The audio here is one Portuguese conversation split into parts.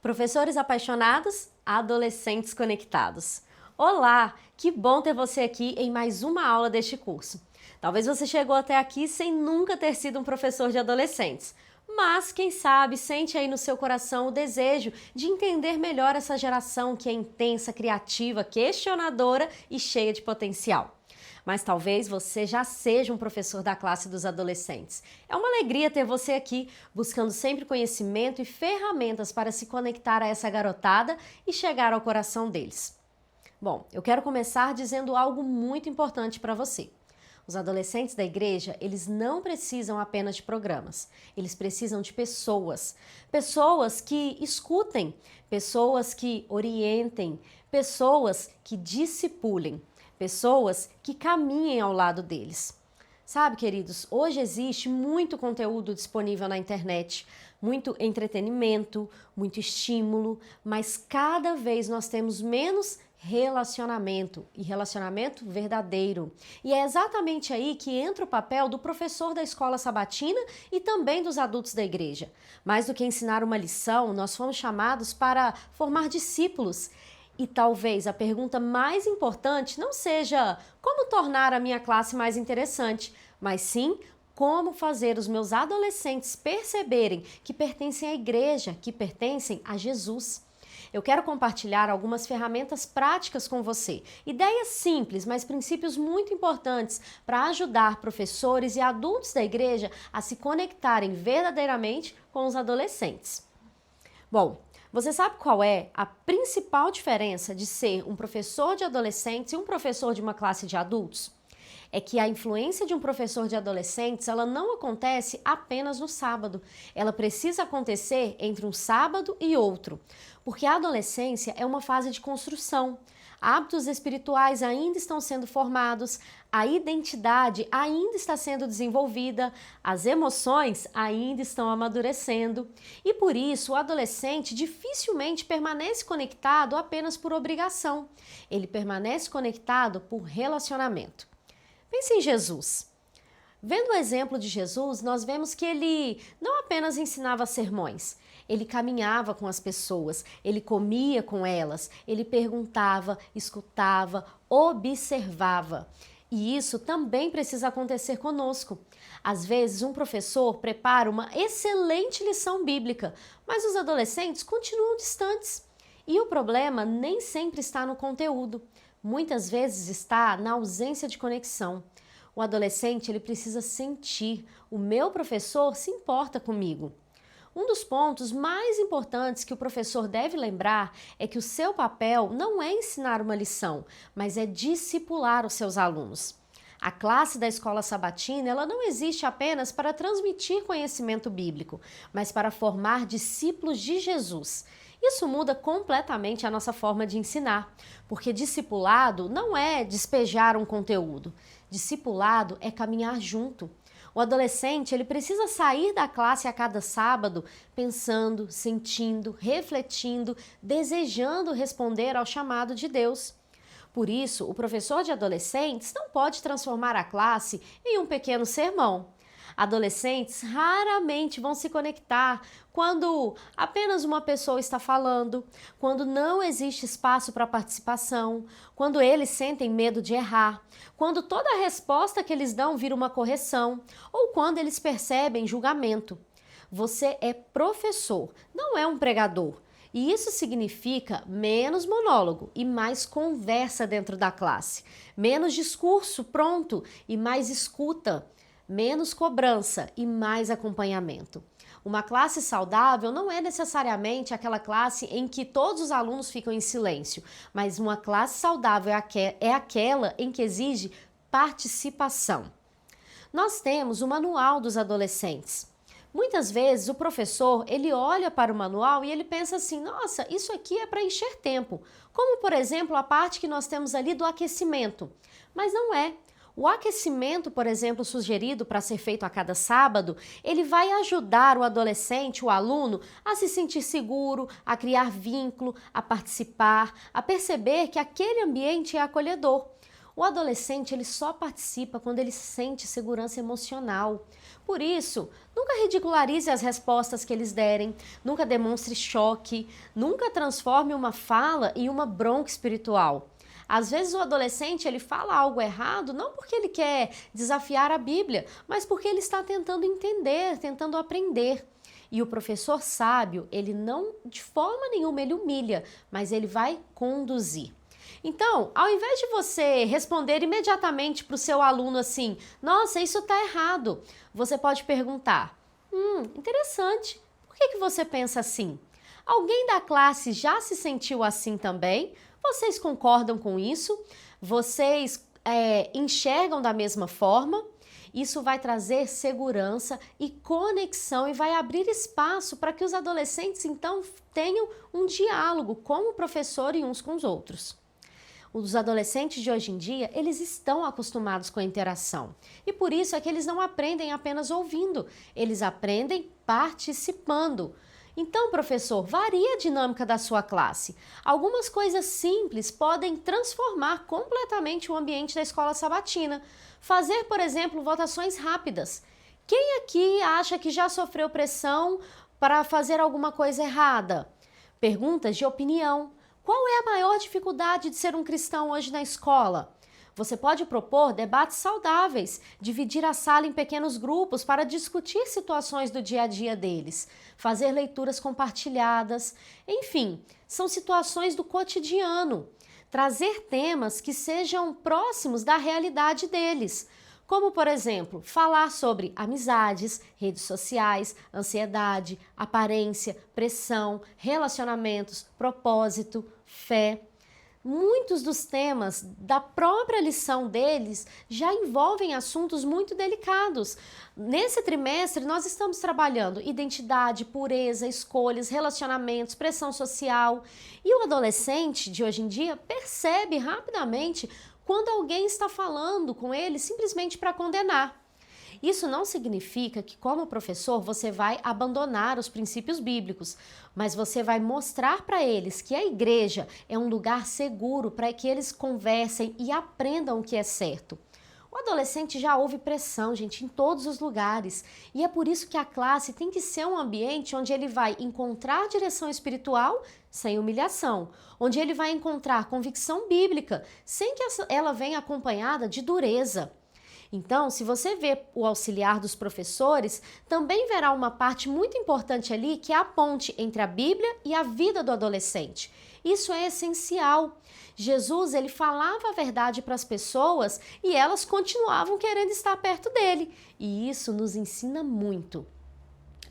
Professores apaixonados, adolescentes conectados. Olá, que bom ter você aqui em mais uma aula deste curso. Talvez você chegou até aqui sem nunca ter sido um professor de adolescentes, mas quem sabe sente aí no seu coração o desejo de entender melhor essa geração que é intensa, criativa, questionadora e cheia de potencial. Mas talvez você já seja um professor da classe dos adolescentes. É uma alegria ter você aqui, buscando sempre conhecimento e ferramentas para se conectar a essa garotada e chegar ao coração deles. Bom, eu quero começar dizendo algo muito importante para você. Os adolescentes da igreja, eles não precisam apenas de programas, eles precisam de pessoas. Pessoas que escutem, pessoas que orientem, pessoas que discipulem. Pessoas que caminhem ao lado deles. Sabe, queridos, hoje existe muito conteúdo disponível na internet, muito entretenimento, muito estímulo, mas cada vez nós temos menos relacionamento e relacionamento verdadeiro. E é exatamente aí que entra o papel do professor da escola sabatina e também dos adultos da igreja. Mais do que ensinar uma lição, nós fomos chamados para formar discípulos. E talvez a pergunta mais importante não seja como tornar a minha classe mais interessante, mas sim como fazer os meus adolescentes perceberem que pertencem à igreja, que pertencem a Jesus. Eu quero compartilhar algumas ferramentas práticas com você, ideias simples, mas princípios muito importantes para ajudar professores e adultos da igreja a se conectarem verdadeiramente com os adolescentes. Bom, você sabe qual é a principal diferença de ser um professor de adolescentes e um professor de uma classe de adultos? É que a influência de um professor de adolescentes, ela não acontece apenas no sábado. Ela precisa acontecer entre um sábado e outro, porque a adolescência é uma fase de construção. Hábitos espirituais ainda estão sendo formados, a identidade ainda está sendo desenvolvida, as emoções ainda estão amadurecendo. E por isso, o adolescente dificilmente permanece conectado apenas por obrigação. Ele permanece conectado por relacionamento. Pense em Jesus. Vendo o exemplo de Jesus, nós vemos que ele não apenas ensinava sermões, ele caminhava com as pessoas, ele comia com elas, ele perguntava, escutava, observava. E isso também precisa acontecer conosco. Às vezes, um professor prepara uma excelente lição bíblica, mas os adolescentes continuam distantes. E o problema nem sempre está no conteúdo. Muitas vezes está na ausência de conexão. O adolescente, ele precisa sentir, o meu professor se importa comigo. Um dos pontos mais importantes que o professor deve lembrar é que o seu papel não é ensinar uma lição, mas é discipular os seus alunos. A classe da escola sabatina, ela não existe apenas para transmitir conhecimento bíblico, mas para formar discípulos de Jesus. Isso muda completamente a nossa forma de ensinar, porque discipulado não é despejar um conteúdo. Discipulado é caminhar junto. O adolescente, ele precisa sair da classe a cada sábado pensando, sentindo, refletindo, desejando responder ao chamado de Deus. Por isso, o professor de adolescentes não pode transformar a classe em um pequeno sermão. Adolescentes raramente vão se conectar quando apenas uma pessoa está falando, quando não existe espaço para participação, quando eles sentem medo de errar, quando toda a resposta que eles dão vira uma correção ou quando eles percebem julgamento. Você é professor, não é um pregador. E isso significa menos monólogo e mais conversa dentro da classe, menos discurso pronto e mais escuta, menos cobrança e mais acompanhamento. Uma classe saudável não é necessariamente aquela classe em que todos os alunos ficam em silêncio, mas uma classe saudável é aquela em que exige participação. Nós temos o manual dos adolescentes. Muitas vezes o professor, ele olha para o manual e ele pensa assim, nossa, isso aqui é para encher tempo. Como, por exemplo, a parte que nós temos ali do aquecimento. Mas não é. O aquecimento, por exemplo, sugerido para ser feito a cada sábado, ele vai ajudar o adolescente, o aluno, a se sentir seguro, a criar vínculo, a participar, a perceber que aquele ambiente é acolhedor. O adolescente, ele só participa quando ele sente segurança emocional. Por isso, nunca ridicularize as respostas que eles derem, nunca demonstre choque, nunca transforme uma fala em uma bronca espiritual. Às vezes o adolescente ele fala algo errado não porque ele quer desafiar a Bíblia, mas porque ele está tentando entender, tentando aprender. E o professor sábio, ele não de forma nenhuma ele humilha, mas ele vai conduzir. Então, ao invés de você responder imediatamente para o seu aluno assim, nossa, isso está errado, você pode perguntar, interessante, por que você pensa assim? Alguém da classe já se sentiu assim também? Vocês concordam com isso? Vocês enxergam da mesma forma? Isso vai trazer segurança e conexão e vai abrir espaço para que os adolescentes então tenham um diálogo com o professor e uns com os outros. Os adolescentes de hoje em dia, eles estão acostumados com a interação. E por isso é que eles não aprendem apenas ouvindo, eles aprendem participando. Então, professor, varia a dinâmica da sua classe. Algumas coisas simples podem transformar completamente o ambiente da escola sabatina. Fazer, por exemplo, votações rápidas. Quem aqui acha que já sofreu pressão para fazer alguma coisa errada? Perguntas de opinião. Qual é a maior dificuldade de ser um cristão hoje na escola? Você pode propor debates saudáveis, dividir a sala em pequenos grupos para discutir situações do dia a dia deles, fazer leituras compartilhadas, enfim, são situações do cotidiano. Trazer temas que sejam próximos da realidade deles, como, por exemplo, falar sobre amizades, redes sociais, ansiedade, aparência, pressão, relacionamentos, propósito, fé. Muitos dos temas da própria lição deles já envolvem assuntos muito delicados. Nesse trimestre, nós estamos trabalhando identidade, pureza, escolhas, relacionamentos, pressão social. E o adolescente de hoje em dia percebe rapidamente quando alguém está falando com ele simplesmente para condenar. Isso não significa que, como professor, você vai abandonar os princípios bíblicos, mas você vai mostrar para eles que a igreja é um lugar seguro para que eles conversem e aprendam o que é certo. O adolescente já ouve pressão, gente, em todos os lugares. E é por isso que a classe tem que ser um ambiente onde ele vai encontrar direção espiritual sem humilhação, onde ele vai encontrar convicção bíblica, sem que ela venha acompanhada de dureza. Então, se você vê o auxiliar dos professores, também verá uma parte muito importante ali, que é a ponte entre a Bíblia e a vida do adolescente. Isso é essencial. Jesus, ele falava a verdade para as pessoas e elas continuavam querendo estar perto dele. E isso nos ensina muito.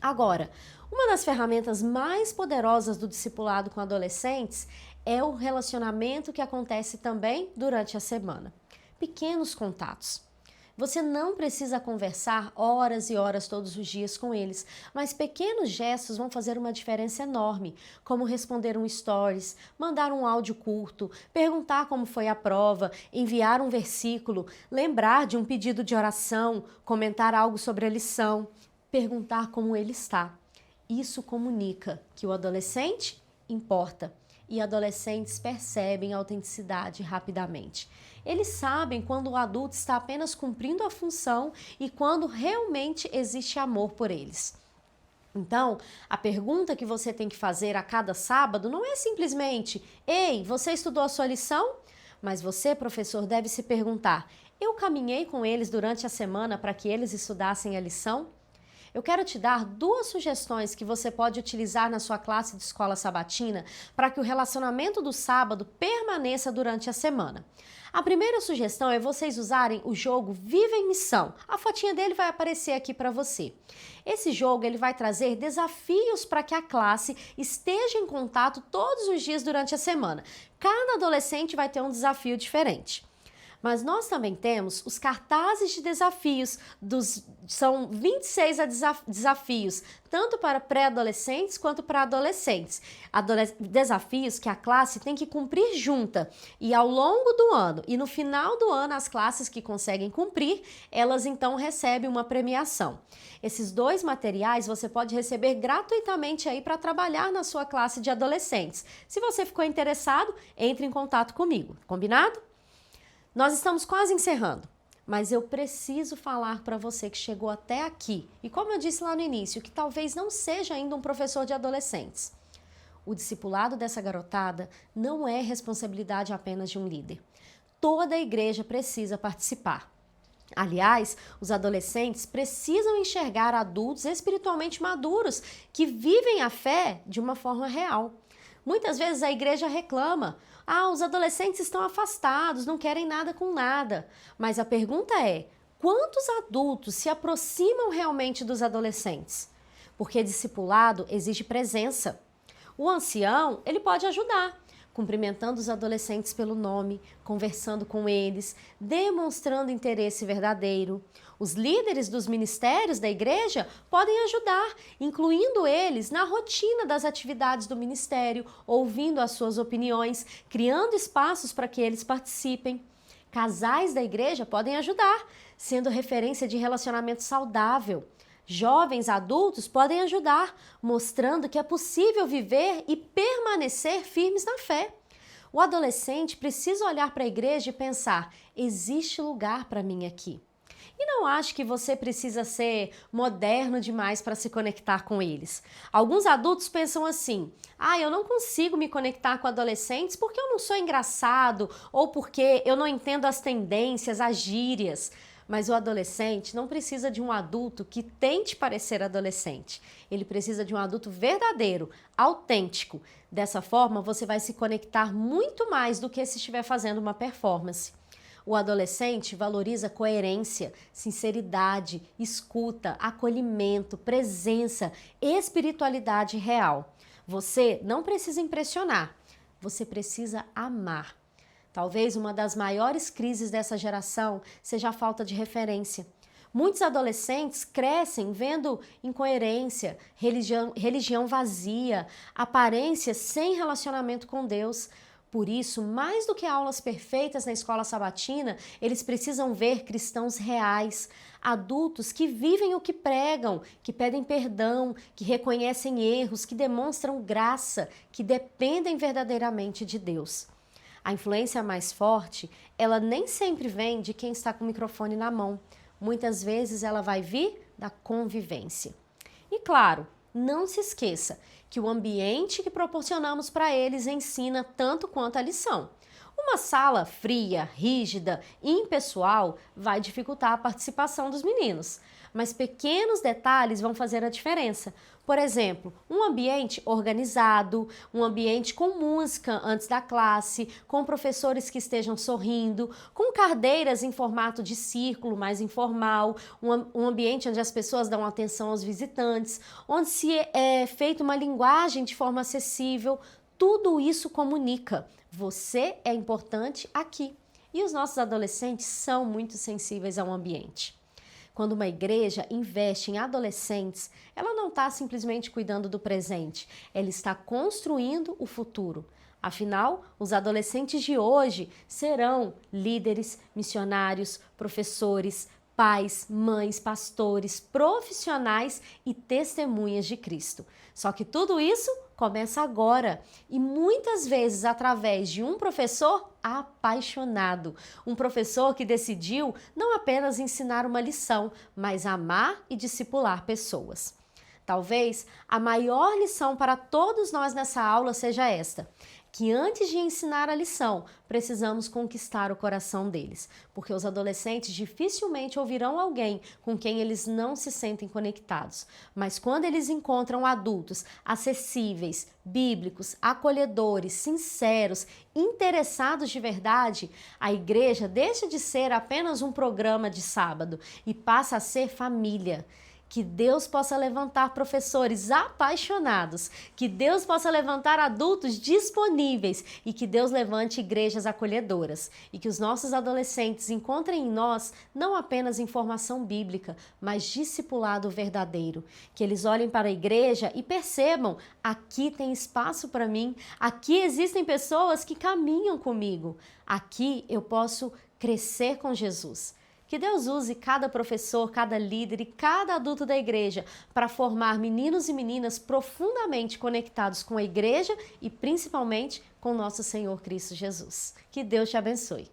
Agora, uma das ferramentas mais poderosas do discipulado com adolescentes é o relacionamento que acontece também durante a semana. Pequenos contatos. Você não precisa conversar horas e horas todos os dias com eles, mas pequenos gestos vão fazer uma diferença enorme, como responder um stories, mandar um áudio curto, perguntar como foi a prova, enviar um versículo, lembrar de um pedido de oração, comentar algo sobre a lição, perguntar como ele está. Isso comunica que o adolescente importa. E adolescentes percebem a autenticidade rapidamente. Eles sabem quando o adulto está apenas cumprindo a função e quando realmente existe amor por eles. Então, a pergunta que você tem que fazer a cada sábado não é simplesmente: ei, você estudou a sua lição? Mas você, professor, deve se perguntar: eu caminhei com eles durante a semana para que eles estudassem a lição? Eu quero te dar 2 sugestões que você pode utilizar na sua classe de escola sabatina para que o relacionamento do sábado permaneça durante a semana. A primeira sugestão é vocês usarem o jogo Viva em Missão. A fotinha dele vai aparecer aqui para você. Esse jogo ele vai trazer desafios para que a classe esteja em contato todos os dias durante a semana. Cada adolescente vai ter um desafio diferente. Mas nós também temos os cartazes de desafios, são 26 desafios, tanto para pré-adolescentes quanto para adolescentes. Desafios que a classe tem que cumprir junta. E ao longo do ano, e no final do ano, as classes que conseguem cumprir, elas então recebem uma premiação. Esses 2 materiais você pode receber gratuitamente aí para trabalhar na sua classe de adolescentes. Se você ficou interessado, entre em contato comigo, combinado? Nós estamos quase encerrando, mas eu preciso falar para você que chegou até aqui, e como eu disse lá no início, que talvez não seja ainda um professor de adolescentes. O discipulado dessa garotada não é responsabilidade apenas de um líder. Toda a igreja precisa participar. Aliás, os adolescentes precisam enxergar adultos espiritualmente maduros que vivem a fé de uma forma real. Muitas vezes a igreja reclama: os adolescentes estão afastados, não querem nada com nada. Mas a pergunta é: quantos adultos se aproximam realmente dos adolescentes? Porque discipulado exige presença. O ancião, ele pode ajudar, cumprimentando os adolescentes pelo nome, conversando com eles, demonstrando interesse verdadeiro. Os líderes dos ministérios da igreja podem ajudar, incluindo eles na rotina das atividades do ministério, ouvindo as suas opiniões, criando espaços para que eles participem. Casais da igreja podem ajudar, sendo referência de relacionamento saudável. Jovens adultos podem ajudar, mostrando que é possível viver e permanecer firmes na fé. O adolescente precisa olhar para a igreja e pensar: existe lugar para mim aqui. E não acho que você precisa ser moderno demais para se conectar com eles. Alguns adultos pensam assim: eu não consigo me conectar com adolescentes porque eu não sou engraçado ou porque eu não entendo as tendências, as gírias. Mas o adolescente não precisa de um adulto que tente parecer adolescente. Ele precisa de um adulto verdadeiro, autêntico. Dessa forma, você vai se conectar muito mais do que se estiver fazendo uma performance. O adolescente valoriza coerência, sinceridade, escuta, acolhimento, presença, espiritualidade real. Você não precisa impressionar, você precisa amar. Talvez uma das maiores crises dessa geração seja a falta de referência. Muitos adolescentes crescem vendo incoerência, religião vazia, aparência sem relacionamento com Deus. Por isso, mais do que aulas perfeitas na escola sabatina, eles precisam ver cristãos reais, adultos que vivem o que pregam, que pedem perdão, que reconhecem erros, que demonstram graça, que dependem verdadeiramente de Deus. A influência mais forte, ela nem sempre vem de quem está com o microfone na mão. Muitas vezes ela vai vir da convivência. E claro, não se esqueça que o ambiente que proporcionamos para eles ensina tanto quanto a lição. Uma sala fria, rígida e impessoal vai dificultar a participação dos meninos, mas pequenos detalhes vão fazer a diferença. Por exemplo, um ambiente organizado, um ambiente com música antes da classe, com professores que estejam sorrindo, com cadeiras em formato de círculo mais informal, um ambiente onde as pessoas dão atenção aos visitantes, onde se é feita uma linguagem de forma acessível. Tudo isso comunica. Você é importante aqui. E os nossos adolescentes são muito sensíveis ao ambiente. Quando uma igreja investe em adolescentes, ela não está simplesmente cuidando do presente, ela está construindo o futuro. Afinal, os adolescentes de hoje serão líderes, missionários, professores, pais, mães, pastores, profissionais e testemunhas de Cristo. Só que tudo isso começa agora e muitas vezes através de um professor apaixonado, um professor que decidiu não apenas ensinar uma lição, mas amar e discipular pessoas. Talvez a maior lição para todos nós nessa aula seja esta: que antes de ensinar a lição, precisamos conquistar o coração deles, porque os adolescentes dificilmente ouvirão alguém com quem eles não se sentem conectados. Mas quando eles encontram adultos acessíveis, bíblicos, acolhedores, sinceros, interessados de verdade, a igreja deixa de ser apenas um programa de sábado e passa a ser família. Que Deus possa levantar professores apaixonados, que Deus possa levantar adultos disponíveis e que Deus levante igrejas acolhedoras e que os nossos adolescentes encontrem em nós não apenas informação bíblica, mas discipulado verdadeiro. Que eles olhem para a igreja e percebam: aqui tem espaço para mim, aqui existem pessoas que caminham comigo, aqui eu posso crescer com Jesus. Que Deus use cada professor, cada líder e cada adulto da igreja para formar meninos e meninas profundamente conectados com a igreja e principalmente com nosso Senhor Cristo Jesus. Que Deus te abençoe.